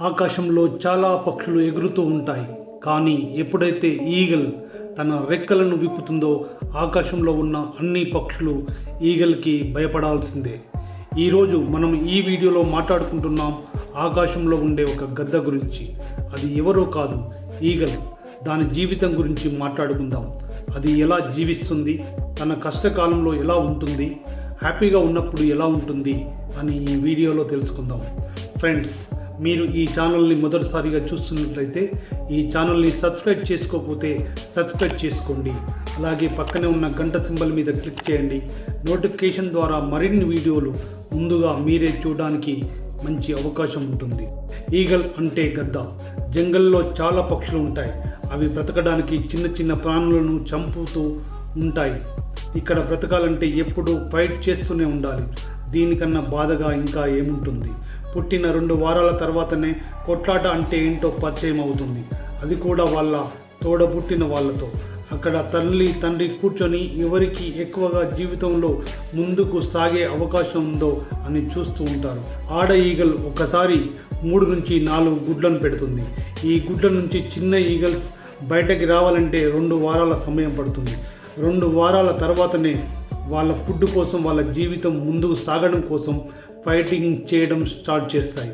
ఆకాశంలో చాలా పక్షులు ఎగురుతూ ఉంటాయి. కానీ ఎప్పుడైతే ఈగల్ తన రెక్కలను విప్పుతుందో ఆకాశంలో ఉన్న అన్ని పక్షులు ఈగల్కి భయపడాల్సిందే. ఈరోజు మనం ఈ వీడియోలో మాట్లాడుకుంటున్నాం ఆకాశంలో ఉండే ఒక గద్ద గురించి. అది ఎవరో కాదు, ఈగల్. దాని జీవితం గురించి మాట్లాడుకుందాం. అది ఎలా జీవిస్తుంది, తన కష్టకాలంలో ఎలా ఉంటుంది, హ్యాపీగా ఉన్నప్పుడు ఎలా ఉంటుంది అని ఈ వీడియోలో తెలుసుకుందాం. ఫ్రెండ్స్, మీరు ఈ ఛానల్ని మొదటిసారిగా చూస్తున్నట్లయితే ఈ ఛానల్ని సబ్స్క్రైబ్ చేసుకోకపోతే సబ్స్క్రైబ్ చేసుకోండి. అలాగే పక్కనే ఉన్న గంట సింబల్ మీద క్లిక్ చేయండి. నోటిఫికేషన్ ద్వారా మరిన్ని వీడియోలు ముందుగా మీరే చూడడానికి మంచి అవకాశం ఉంటుంది. ఈగల్ అంటే గద్ద. జంగల్లో చాలా పక్షులు ఉంటాయి. అవి బ్రతకడానికి చిన్న చిన్న ప్రాణులను చంపుతూ ఉంటాయి. ఇక్కడ బ్రతకాలంటే ఎప్పుడూ ఫైట్ చేస్తూనే ఉండాలి. దీనికన్నా బాధగా ఇంకా ఏముంటుంది? పుట్టిన 2 వారాల తర్వాతనే కొట్లాట అంటే ఏంటో పరిచయం అవుతుంది. అది కూడా వాళ్ళ తోడబుట్టిన వాళ్ళతో. అక్కడ తల్లి తండ్రి కూర్చొని ఎవరికి ఎక్కువగా జీవితంలో ముందుకు సాగే అవకాశం ఉందో అని చూస్తూ ఉంటారు. ఆడ ఈగల్ ఒకసారి 3 నుంచి 4 గుడ్లను పెడుతుంది. ఈ గుడ్ల నుంచి చిన్న ఈగల్స్ బయటకి రావాలంటే 2 వారాల సమయం పడుతుంది. 2 వారాల తర్వాతనే వాళ్ళ ఫుడ్ కోసం, వాళ్ళ జీవితం ముందుకు సాగడం కోసం ఫైటింగ్ చేయడం స్టార్ట్ చేస్తాయి.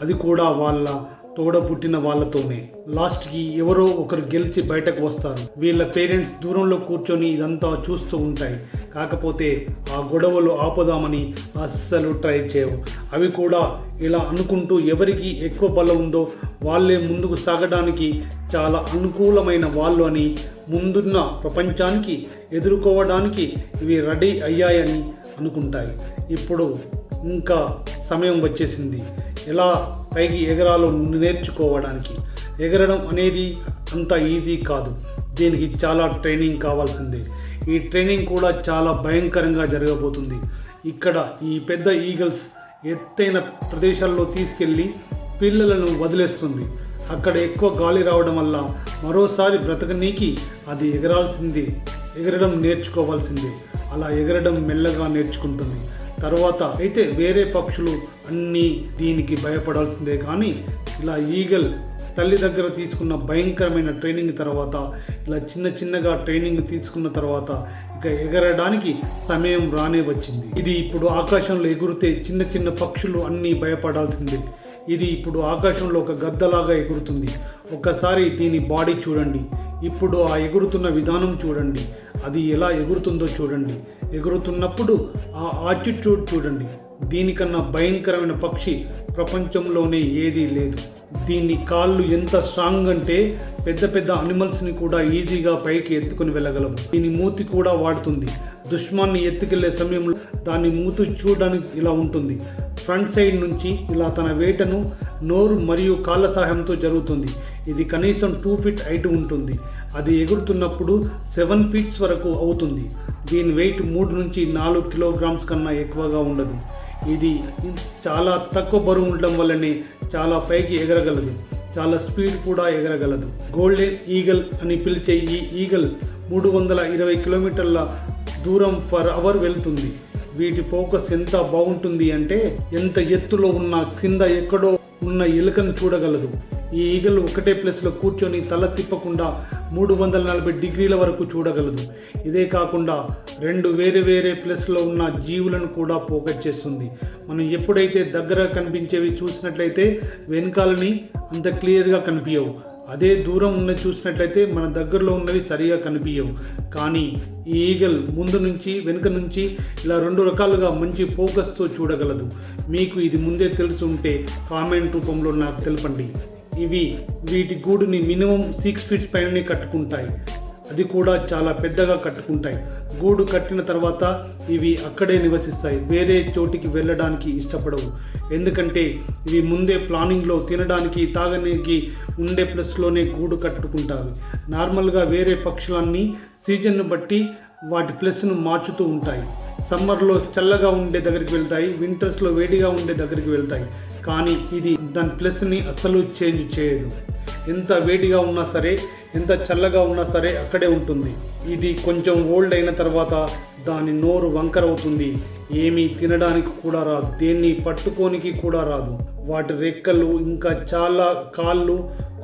అది కూడా వాళ్ళ తోడబుట్టిన వాళ్ళతోనే. లాస్ట్కి ఎవరో ఒకరు గెలిచి బయటకు వస్తారు. వీళ్ళ పేరెంట్స్ దూరంలో కూర్చొని ఇదంతా చూస్తూ ఉంటాయి. కాకపోతే ఆ గొడవలు ఆపుదామని అస్సలు ట్రై చేయవు. అవి కూడా ఇలా అనుకుంటూ ఎవరికి ఎక్కువ బలం ఉందో వాళ్ళే ముందుకు సాగడానికి చాలా అనుకూలమైన వాళ్ళు అని, ముందున్న ప్రపంచానికి ఎదుర్కోవడానికి ఇవి రెడీ అయ్యాయని అనుకుంటాయి. ఇప్పుడు ఇంకా సమయం వచ్చేసింది ఎలా పైకి ఎగరాలో నేర్చుకోవడానికి. ఎగరడం అనేది అంత ఈజీ కాదు. దీనికి చాలా ట్రైనింగ్ కావాల్సిందే. ఈ ట్రైనింగ్ కూడా చాలా భయంకరంగా జరగబోతుంది. ఇక్కడ ఈ పెద్ద ఈగల్స్ ఎత్తైన ప్రదేశాల్లో తీసుకెళ్ళి పిల్లలను వదిలేస్తుంది. అక్కడ ఎక్కువ గాలి రావడం వల్ల మరోసారి బ్రతకనీకి అది ఎగరడం నేర్చుకోవాల్సిందే. అలా ఎగరడం మెల్లగా నేర్చుకుంటుంది. తర్వాత అయితే వేరే పక్షులు అన్నీ దీనికి భయపడాల్సిందే. కానీ ఇలా ఈగల్ తల్లి దగ్గర తీసుకున్న భయంకరమైన ట్రైనింగ్ తర్వాత, ఇలా చిన్నగా ట్రైనింగ్ తీసుకున్న తర్వాత ఇక ఎగరడానికి సమయం రానే వచ్చింది. ఇది ఇప్పుడు ఆకాశంలో ఎగురితే చిన్న పక్షులు అన్నీ భయపడాల్సిందే. ఇది ఇప్పుడు ఆకాశంలో ఒక గద్దలాగా ఎగురుతుంది. ఒక్కసారి దీని బాడీ చూడండి. ఇప్పుడు ఆ ఎగురుతున్న విధానం చూడండి. అది ఎలా ఎగురుతుందో చూడండి. ఎగురుతున్నప్పుడు ఆ ఆటిట్యూడ్ చూడండి. దీనికన్నా భయంకరమైన పక్షి ప్రపంచంలోనే ఏదీ లేదు. దీని కాళ్ళు ఎంత స్ట్రాంగ్ అంటే పెద్ద అనిమల్స్ని కూడా ఈజీగా పైకి ఎత్తుకుని వెళ్ళగలవు. దీని మూతి కూడా వాడుతుంది. దుష్మాన్ని ఎత్తుకెళ్లే సమయంలో దాని మూతి చూడడానికి ఇలా ఉంటుంది. ఫ్రంట్ సైడ్ నుంచి ఇలా తన వేటను నోరు మరియు కాళ్ళ సహాయంతో జరుగుతుంది. ఇది కనీసం 2 ఫీట్ హైట్ ఉంటుంది. అది ఎగురుతున్నప్పుడు 7 ఫీట్స్ వరకు అవుతుంది. దీని వెయిట్ 3 నుంచి 4 కిలోగ్రామ్స్ కన్నా ఎక్కువగా ఉండదు. ఇది చాలా తక్కువ బరువు ఉండడం వల్లనే చాలా పైకి ఎగరగలదు. చాలా స్పీడ్ కూడా ఎగరగలదు. గోల్డెన్ ఈగల్ అని పిలిచే ఈ ఈగల్ 320 కిలోమీటర్ల దూరం పర్ అవర్ వెళ్తుంది. వీటి ఫోకస్ ఎంత బాగుంటుంది అంటే ఎంత ఎత్తులో ఉన్న కింద ఎక్కడో ఉన్న ఎలుకను చూడగలదు. ఈ ఈగల్ ఒకటే ప్లేస్లో కూర్చొని తల తిప్పకుండా 340 డిగ్రీల వరకు చూడగలదు. ఇదే కాకుండా 2 వేరే ప్లేస్లో ఉన్న జీవులను కూడా ఫోకస్ చేస్తుంది. మనం ఎప్పుడైతే దగ్గర కనిపించేవి చూసినట్లయితే వెనకాలని అంత క్లియర్గా కనిపించవు. అదే దూరం ఉన్నది చూసినట్లయితే మన దగ్గరలో ఉన్నవి సరిగా కనిపించవు. కానీ ఈ ఈగల్ ముందు నుంచి వెనుక నుంచి ఇలా 2 రకాలుగా మంచి ఫోకస్తో చూడగలదు. మీకు ఇది ముందే తెలిసి ఉంటే కామెంట్ రూపంలో నాకు తెలపండి. వీటి గూడుని మినిమం 6 ఫీట్స్ పైననే కట్టుకుంటాయి. అది కూడా చాలా పెద్దగా కట్టుకుంటాయి. గూడు కట్టిన తర్వాత ఇవి అక్కడే నివసిస్తాయి. వేరే చోటికి వెళ్ళడానికి ఇష్టపడవు. ఎందుకంటే ఇవి ముందే ప్లానింగ్లో తినడానికి తాగడానికి ఉండే ప్లేస్లోనే గూడు కట్టుకుంటారు. నార్మల్గా వేరే పక్షులన్నీ సీజన్ను బట్టి వాటి ప్లేస్ను మార్చుతూ ఉంటాయి. సమ్మర్లో చల్లగా ఉండే దగ్గరికి వెళ్తాయి, వింటర్స్లో వేడిగా ఉండే దగ్గరికి వెళ్తాయి. కానీ ఇది దాని ప్లేస్ని అస్సలు చేంజ్ చేయదు. ఎంత వేడిగా ఉన్నా సరే, ఎంత చల్లగా ఉన్నా సరే అక్కడే ఉంటుంది. ఇది కొంచెం ఓల్డ్ అయిన తర్వాత దాని నోరు వంకర అవుతుంది. ఏమీ తినడానికి కూడా రాదు, దేన్ని పట్టుకోనికి కూడా రాదు. వాటి రెక్కలు ఇంకా చాలా కాళ్ళు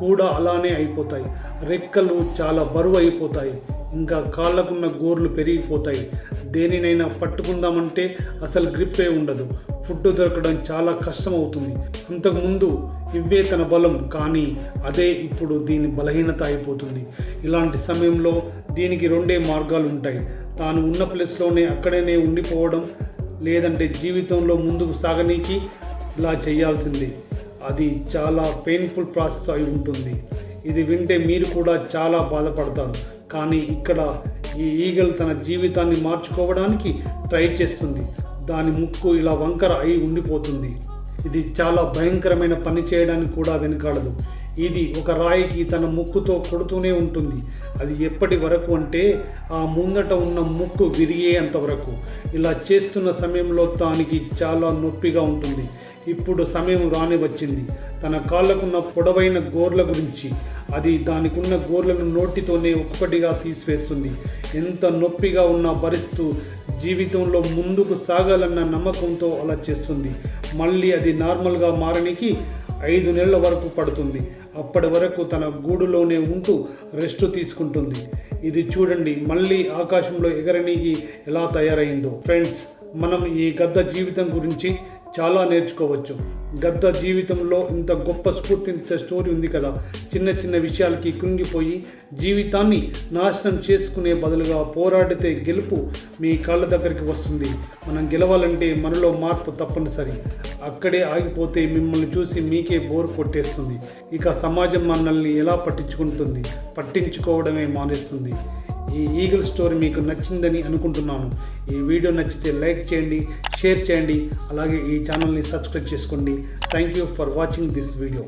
కూడా అలానే అయిపోతాయి. రెక్కలు చాలా బరువు అయిపోతాయి, ఇంకా కాళ్ళకున్న గోర్లు పెరిగిపోతాయి. దేనినైనా పట్టుకుందామంటే అసలు గ్రిప్పే ఉండదు. ఫుడ్ దొరకడం చాలా కష్టం అవుతుంది. ఇంతకుముందు ఇవే తన బలం, కానీ అదే ఇప్పుడు దీని బలహీనత అయిపోతుంది. ఇలాంటి సమయంలో దీనికి రెండే మార్గాలు ఉంటాయి. తాను ఉన్న ప్లేస్లోనే అక్కడనే ఉండిపోవడం, లేదంటే జీవితంలో ముందుకు సాగనీకి ఇలా చేయాల్సిందే. అది చాలా పెయిన్ఫుల్ ప్రాసెస్ అయి ఉంటుంది. ఇది వింటే మీరు కూడా చాలా బాధపడతారు. కానీ ఇక్కడ ఈ ఈగల్ తన జీవితాన్ని మార్చుకోవడానికి ట్రై చేస్తుంది. దాని ముక్కు ఇలా వంకర అయి ఉండిపోతుంది. ఇది చాలా భయంకరమైన పని చేయడానికి కూడా వెనుకాడదు. ఇది ఒక రాయికి తన ముక్కుతో కొడుతూనే ఉంటుంది. అది ఎప్పటి వరకు అంటే ఆ ముందట ఉన్న ముక్కు విరిగేంత వరకు. ఇలా చేస్తున్న సమయంలో దానికి చాలా నొప్పిగా ఉంటుంది. ఇప్పుడు సమయం రాని వచ్చింది. తన కాళ్ళకున్న పొడవైన గోర్ల గురించి. అది దానికున్న గోర్లను నోటితోనే ఒక్కొక్కటిగా తీసివేస్తుంది. ఎంత నొప్పిగా ఉన్నా భరిస్తూ జీవితంలో ముందుకు సాగాలన్న నమ్మకంతో అలా చేస్తుంది. మళ్ళీ అది నార్మల్గా మారడానికి 5 నెలల వరకు పడుతుంది. అప్పటి వరకు తన గూడులోనే ఉంటూ రెస్ట్ తీసుకుంటుంది. ఇది చూడండి, మళ్ళీ ఆకాశంలో ఎగరనీకి ఎలా తయారైందో. ఫ్రెండ్స్, మనం ఈ గద్ద జీవితం గురించి చాలా నేర్చుకోవచ్చు. గద్ద జీవితంలో ఇంత గొప్ప స్ఫూర్తినిచ్చే స్టోరీ ఉంది కదా. చిన్న చిన్న విషయాలకి కృంగిపోయి జీవితాన్ని నాశనం చేసుకునే బదులుగా పోరాడితే గెలుపు మీ కాళ్ళ దగ్గరికి వస్తుంది. మనం గెలవాలంటే మనలో మార్పు తప్పనిసరి. అక్కడే ఆగిపోతే మిమ్మల్ని చూసి మీకే బోర్ కొట్టేస్తుంది. ఇక సమాజం మనల్ని ఎలా పట్టించుకుంటుంది? పట్టించుకోవడమే మానేస్తుంది. ఈ ఈగల్ స్టోరీ మీకు నచ్చిందని అనుకుంటున్నాను. ఈ వీడియో నచ్చితే లైక్ చేయండి, షేర్ చేయండి, అలాగే ఈ ఛానల్ని సబ్స్క్రైబ్ చేసుకోండి. Thank you for watching this video.